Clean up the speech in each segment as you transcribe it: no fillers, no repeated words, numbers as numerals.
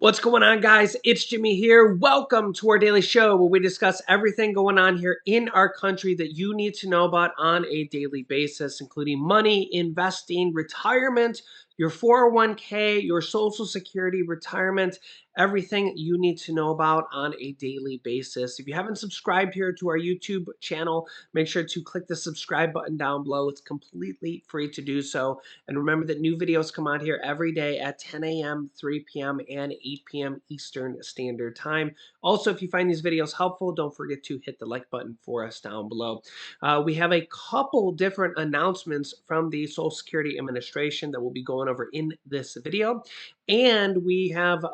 What's going on, guys? It's Jimmy here. Welcome to our daily show where we discuss everything going on here in our country that you need to know about on a daily basis, including money, investing, retirement, your 401k, your Social Security, retirement, everything you need to know about on a daily basis. If you haven't subscribed here to our YouTube channel, make sure to click the subscribe button down below. It's completely free to do so. And remember that new videos come out here every day at 10 a.m., 3 p.m., and 8 p.m. Eastern Standard Time. Also, if you find these videos helpful, don't forget to hit the like button for us down below. We have a couple different announcements from the Social Security Administration that we'll be going over in this video. And we have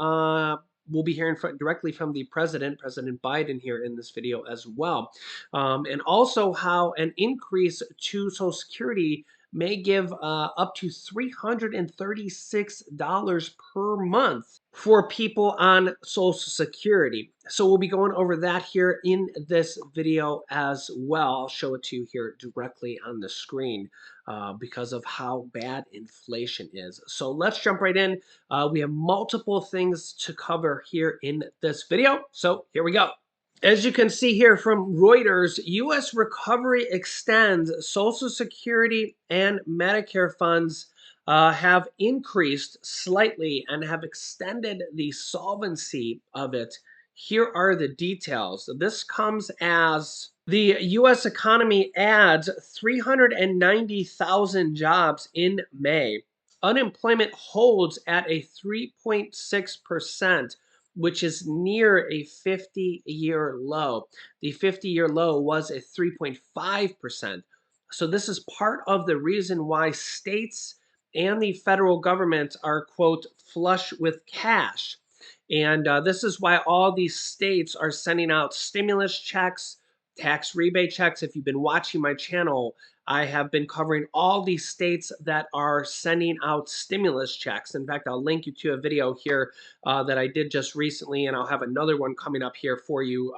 we'll be hearing directly from the President Biden, here in this video as well. And also how an increase to Social Security may give up to $336 per month for people on Social Security. So we'll be going over that here in this video as well. I'll show it to you here directly on the screen because of how bad inflation is. So let's jump right in. We have multiple things to cover here in this video. So here we go. As you can see here from Reuters, U.S. recovery extends. Social Security and Medicare funds have increased slightly and have extended the solvency of it. Here are the details. This comes as the U.S. economy adds 390,000 jobs in May. Unemployment holds at a 3.6%. which is near a 50-year low. The 50-year low was at 3.5%. So this is part of the reason why states and the federal government are, quote, flush with cash. And this is why all these states are sending out stimulus checks, tax rebate checks. If you've been watching my channel, I have been covering all these states that are sending out stimulus checks. In fact, I'll link you to a video here that I did just recently, and I'll have another one coming up here for you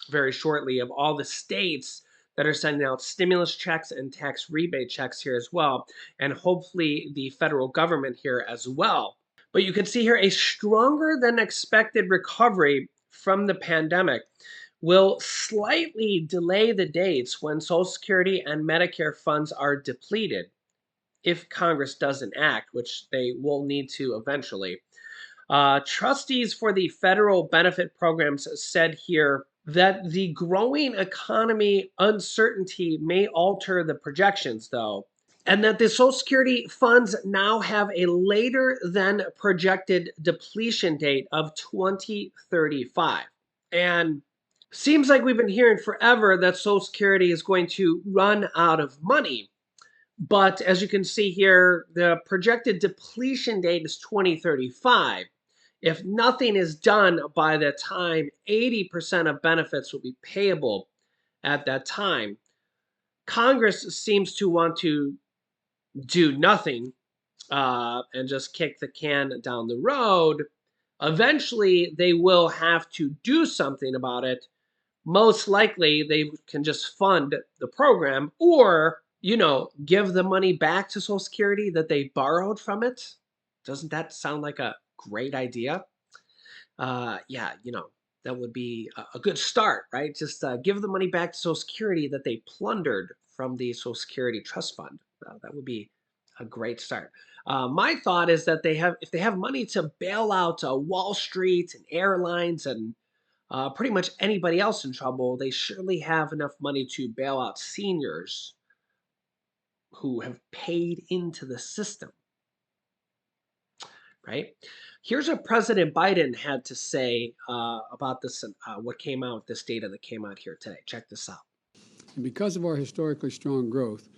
very shortly of all the states that are sending out stimulus checks and tax rebate checks here as well, and hopefully the federal government here as well. But you can see here a stronger than expected recovery from the pandemic will slightly delay the dates when Social Security and Medicare funds are depleted if Congress doesn't act, which they will need to eventually. Trustees for the federal benefit programs said here that the growing economy uncertainty may alter the projections, though, and that the Social Security funds now have a later than projected depletion date of 2035. And seems like we've been hearing forever that Social Security is going to run out of money. But as you can see here, the projected depletion date is 2035. If nothing is done by that time, 80% of benefits will be payable at that time. Congress seems to want to do nothing and just kick the can down the road. Eventually, they will have to do something about it. Most likely, they can just fund the program or, give the money back to Social Security that they borrowed from it. Doesn't that sound like a great idea? Yeah, that would be a good start, right? Just give the money back to Social Security that they plundered from the Social Security Trust Fund. That would be a great start. My thought is that if they have money to bail out Wall Street and airlines and pretty much anybody else in trouble, they surely have enough money to bail out seniors who have paid into the system, right? Here's what President Biden had to say about this, what came out, this data that came out here today. Check this out. And because of our historically strong growth,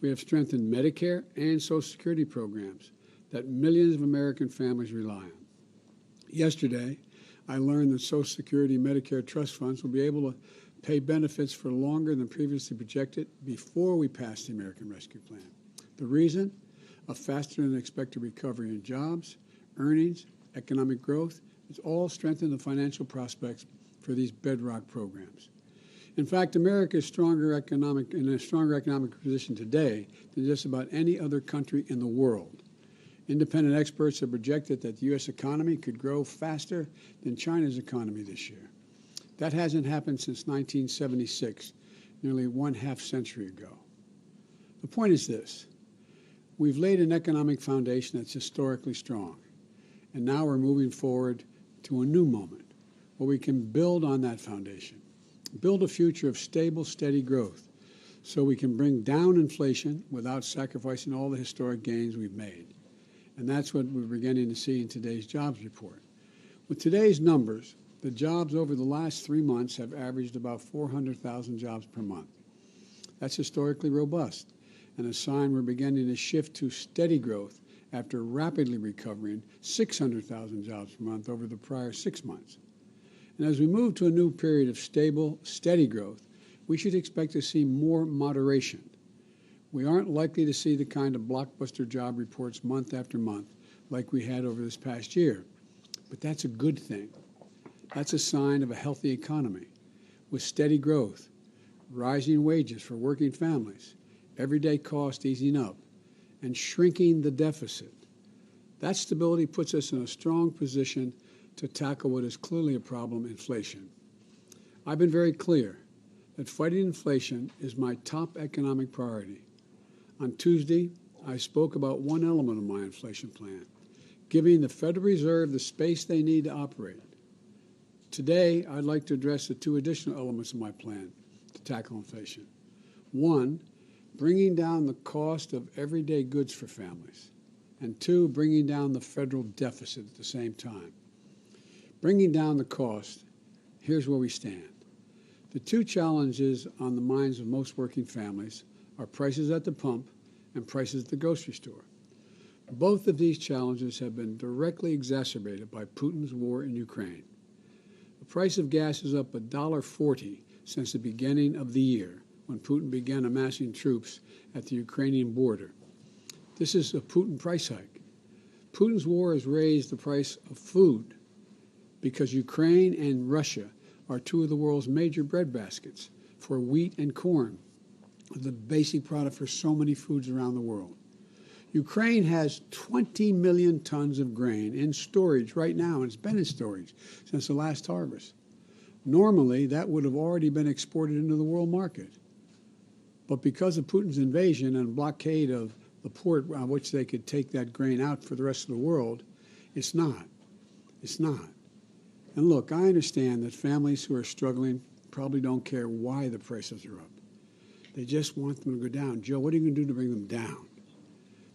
we have strengthened Medicare and Social Security programs that millions of American families rely on. Yesterday, I learned that Social Security and Medicare trust funds will be able to pay benefits for longer than previously projected before we pass the American Rescue Plan. The reason? A faster than expected recovery in jobs, earnings, economic growth. It's all strengthened the financial prospects for these bedrock programs. In fact, America is in a stronger economic position today than just about any other country in the world. Independent experts have projected that the U.S. economy could grow faster than China's economy this year. That hasn't happened since 1976, nearly one half-century ago. The point is this: we've laid an economic foundation that's historically strong, and now we're moving forward to a new moment where we can build on that foundation, build a future of stable, steady growth, so we can bring down inflation without sacrificing all the historic gains we've made. And that's what we're beginning to see in today's jobs report. With today's numbers, the jobs over the last 3 months have averaged about 400,000 jobs per month. That's historically robust, and a sign we're beginning to shift to steady growth after rapidly recovering 600,000 jobs per month over the prior 6 months. And as we move to a new period of stable, steady growth, we should expect to see more moderation. We aren't likely to see the kind of blockbuster job reports month after month like we had over this past year. But that's a good thing. That's a sign of a healthy economy with steady growth, rising wages for working families, everyday costs easing up, and shrinking the deficit. That stability puts us in a strong position to tackle what is clearly a problem, inflation. I've been very clear that fighting inflation is my top economic priority. On Tuesday, I spoke about one element of my inflation plan, giving the Federal Reserve the space they need to operate. Today, I'd like to address the two additional elements of my plan to tackle inflation. One, bringing down the cost of everyday goods for families. And two, bringing down the federal deficit at the same time. Bringing down the cost, here's where we stand. The two challenges on the minds of most working families are prices at the pump and prices at the grocery store. Both of these challenges have been directly exacerbated by Putin's war in Ukraine. The price of gas is up $1.40 since the beginning of the year, when Putin began amassing troops at the Ukrainian border. This is a Putin price hike. Putin's war has raised the price of food because Ukraine and Russia are two of the world's major breadbaskets for wheat and corn, the basic product for so many foods around the world. Ukraine has 20 million tons of grain in storage right now, and it's been in storage since the last harvest. Normally, that would have already been exported into the world market. But because of Putin's invasion and blockade of the port on which they could take that grain out for the rest of the world, it's not. It's not. And look, I understand that families who are struggling probably don't care why the prices are up. They just want them to go down. Joe, what are you going to do to bring them down?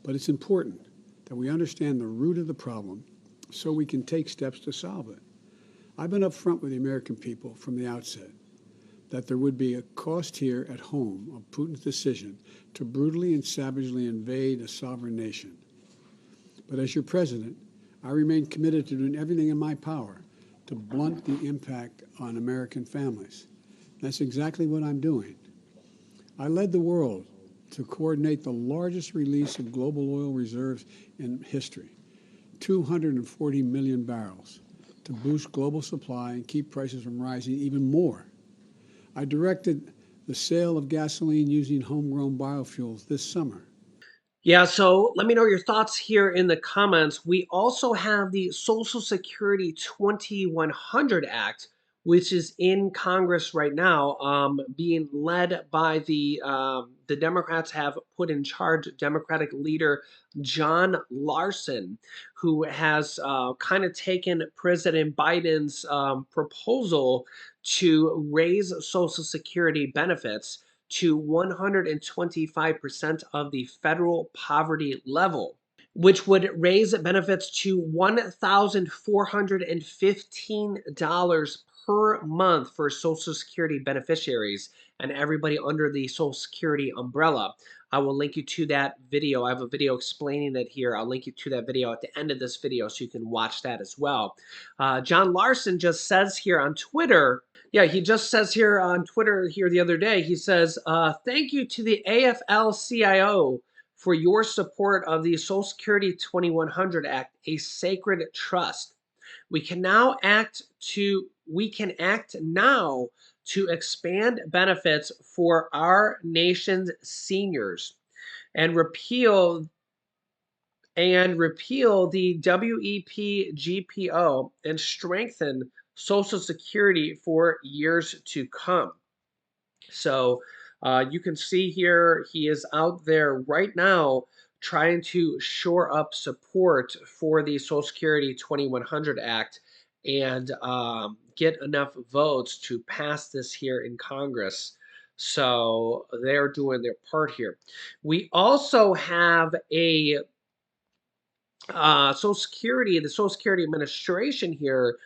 But it's important that we understand the root of the problem so we can take steps to solve it. I've been upfront with the American people from the outset that there would be a cost here at home of Putin's decision to brutally and savagely invade a sovereign nation. But as your president, I remain committed to doing everything in my power to blunt the impact on American families. That's exactly what I'm doing. I led the world to coordinate the largest release of global oil reserves in history, 240 million barrels, to boost global supply and keep prices from rising even more. I directed the sale of gasoline using homegrown biofuels this summer. Yeah, so let me know your thoughts here in the comments. We also have the Social Security 2100 Act, which is in Congress right now, being led by the Democrats have put in charge Democratic leader John Larson, who has kind of taken President Biden's proposal to raise Social Security benefits to 125% of the federal poverty level, which would raise benefits to $1,415 per month for Social Security beneficiaries and everybody under the Social Security umbrella. I will link you to that video. I have a video explaining it here. I'll link you to that video at the end of this video so you can watch that as well. John Larson just says here on Twitter, yeah, he just says here on Twitter here the other day, he says, thank you to the AFL-CIO for your support of the Social Security 2100 Act, a sacred trust. We can act now to expand benefits for our nation's seniors and repeal and repeal the WEP GPO and strengthen Social Security for years to come. So you can see here he is out there right now trying to shore up support for the Social Security 2100 Act and get enough votes to pass this here in Congress. So they're doing their part here. We also have a the Social Security Administration here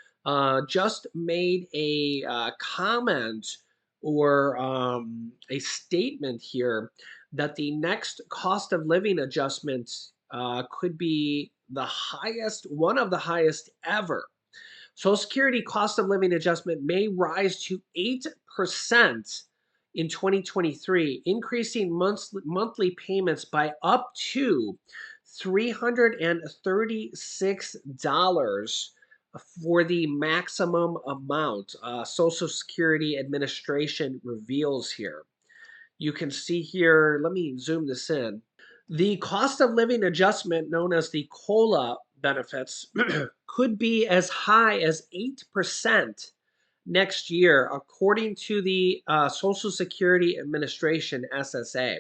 just made a comment or a statement here that the next cost of living adjustment could be the highest, one of the highest ever. Social Security cost of living adjustment may rise to 8% in 2023, increasing monthly payments by up to $336 for the maximum amount. Social Security Administration reveals here. You can see here, let me zoom this in. The cost of living adjustment, known as the COLA benefits, could be as high as 8% next year, according to the Social Security Administration, SSA.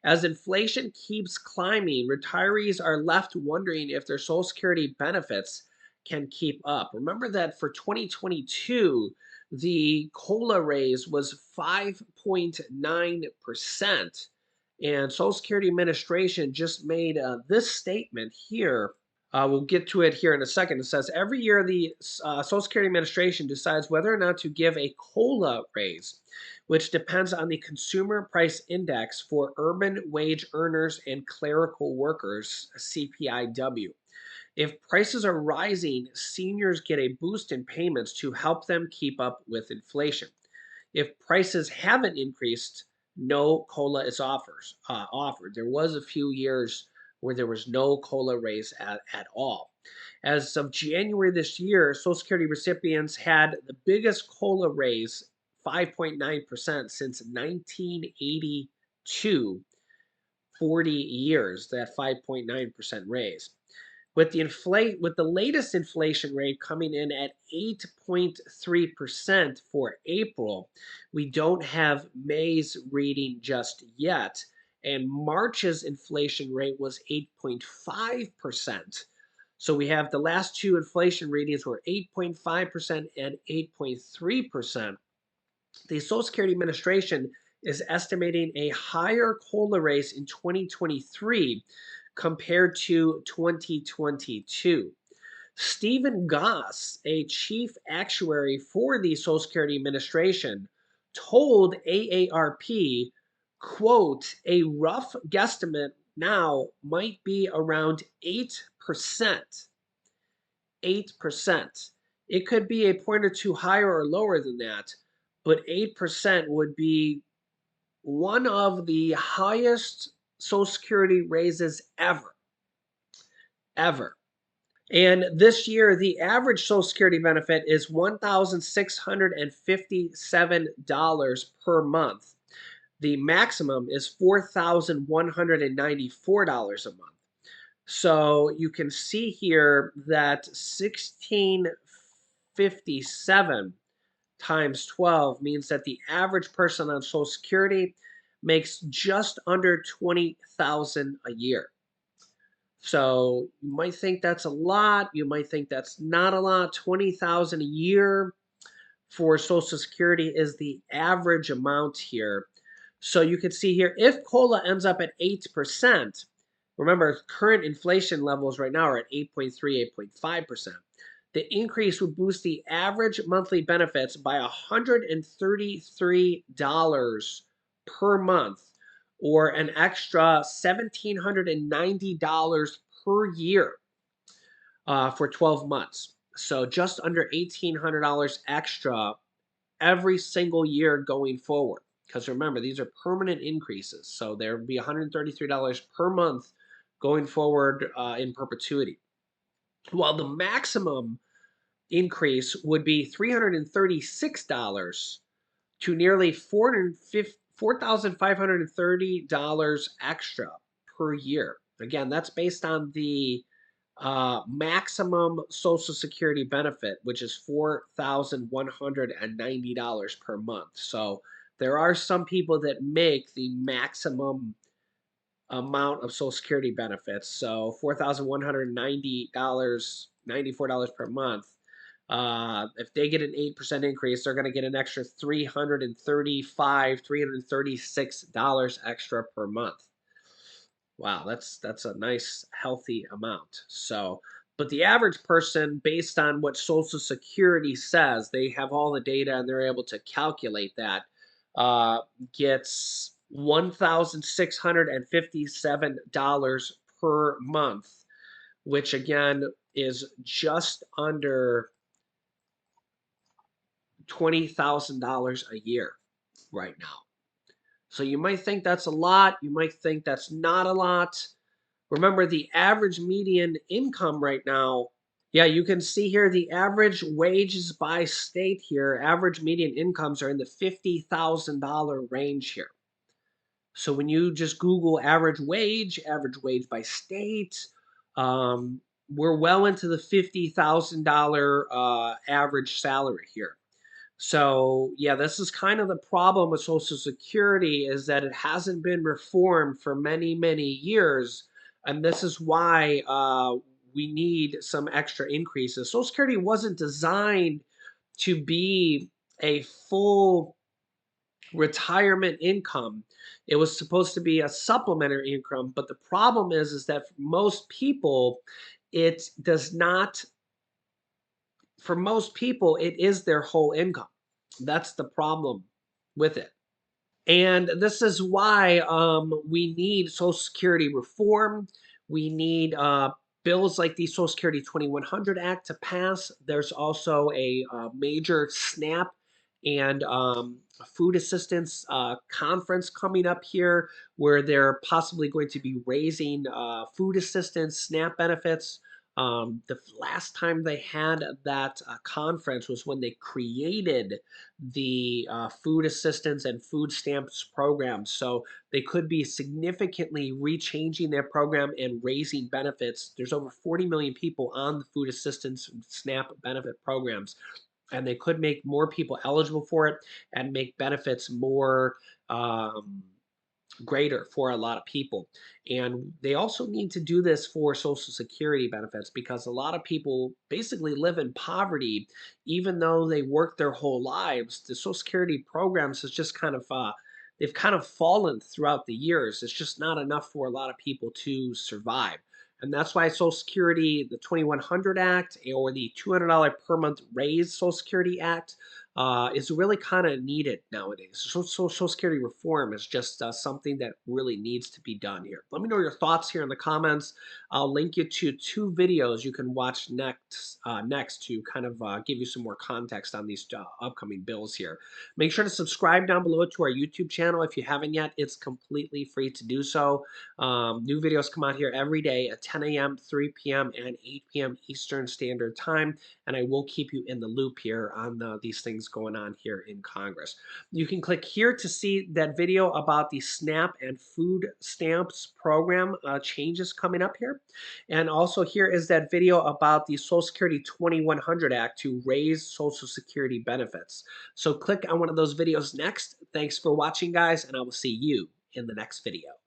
As inflation keeps climbing, retirees are left wondering if their Social Security benefits can keep up. Remember that for 2022, the COLA raise was 5.9%. And Social Security Administration just made this statement here. We'll get to it here in a second. It says every year the Social Security Administration decides whether or not to give a COLA raise, which depends on the Consumer Price Index for urban wage earners and clerical workers, CPIW. If prices are rising, seniors get a boost in payments to help them keep up with inflation. If prices haven't increased, no COLA is offered. There was a few years where there was no COLA raise at all. As of January this year, Social Security recipients had the biggest COLA raise, 5.9% since 1982, 40 years, that 5.9% raise. With the latest inflation rate coming in at 8.3% for April, we don't have May's reading just yet, and March's inflation rate was 8.5%. So we have the last two inflation readings were 8.5% and 8.3%. The Social Security Administration is estimating a higher COLA raise in 2023 compared to 2022. Stephen Goss, a chief actuary for the Social Security Administration, told AARP, quote, a rough guesstimate now might be around 8%. 8%. It could be a point or two higher or lower than that, but 8% would be one of the highest Social Security raises ever. Ever. And this year, the average Social Security benefit is $1,657 per month. The maximum is $4,194 a month. So you can see here that 1657 times 12 means that the average person on Social Security makes just under 20,000 a year. So you might think that's a lot, you might think that's not a lot. 20,000 a year for Social Security is the average amount here. So you can see here, if COLA ends up at 8%, remember current inflation levels right now are at 8.3, 8.5%. The increase would boost the average monthly benefits by $133 per month, or an extra $1,790 per year for 12 months. So just under $1,800 extra every single year going forward. Because remember, these are permanent increases. So there would be $133 per month going forward in perpetuity. While the maximum increase would be $336 to nearly $4,530 extra per year. Again, that's based on the maximum Social Security benefit, which is $4,190 per month. So there are some people that make the maximum amount of Social Security benefits. So $4,190, $94 per month. If they get an 8% increase, they're going to get an extra $336 extra per month. Wow, that's a nice healthy amount. So, but the average person, based on what Social Security says, they have all the data and they're able to calculate that, uh, gets $1,657 per month, which again is just under $20,000 a year right now. So you might think that's a lot, you might think that's not a lot. Remember the average median income right now. Yeah, you can see here the average wages by state here. Average median incomes are in the $50,000 range here. So when you just Google average wage by state, we're well into the $50,000 average salary here. So yeah, this is kind of the problem with Social Security is that it hasn't been reformed for many, many years, and this is why we need some extra increases. Social Security wasn't designed to be a full retirement income. It was supposed to be a supplementary income, but the problem is that for most people, it does not for most people, it is their whole income. That's the problem with it. And this is why we need Social Security reform. We need bills like the Social Security 2100 Act to pass. There's also a major SNAP and food assistance conference coming up here where they're possibly going to be raising food assistance, SNAP benefits. The last time they had that conference was when they created the food assistance and food stamps programs. So they could be significantly rechanging their program and raising benefits. There's over 40 million people on the food assistance and SNAP benefit programs, and they could make more people eligible for it and make benefits more greater for a lot of people. And they also need to do this for Social Security benefits because a lot of people basically live in poverty, even though they work their whole lives. The Social Security programs has just kind of they've kind of fallen throughout the years. It's just not enough for a lot of people to survive. And that's why Social Security, the 2100 Act or the $200 per month raise Social Security Act is really kind of needed nowadays. Social Security reform is just something that really needs to be done here. Let me know your thoughts here in the comments. I'll link you to two videos you can watch next to kind of give you some more context on these upcoming bills here. Make sure to subscribe down below to our YouTube channel if you haven't yet. It's completely free to do so. New videos come out here every day at 10 a.m., 3 p.m., and 8 p.m. Eastern Standard Time, and I will keep you in the loop here on these things going on here in Congress. You can click here to see that video about the SNAP and food stamps program changes coming up here. And also here is that video about the Social Security 2100 Act to raise Social Security benefits. So click on one of those videos next. Thanks for watching, guys, and I will see you in the next video.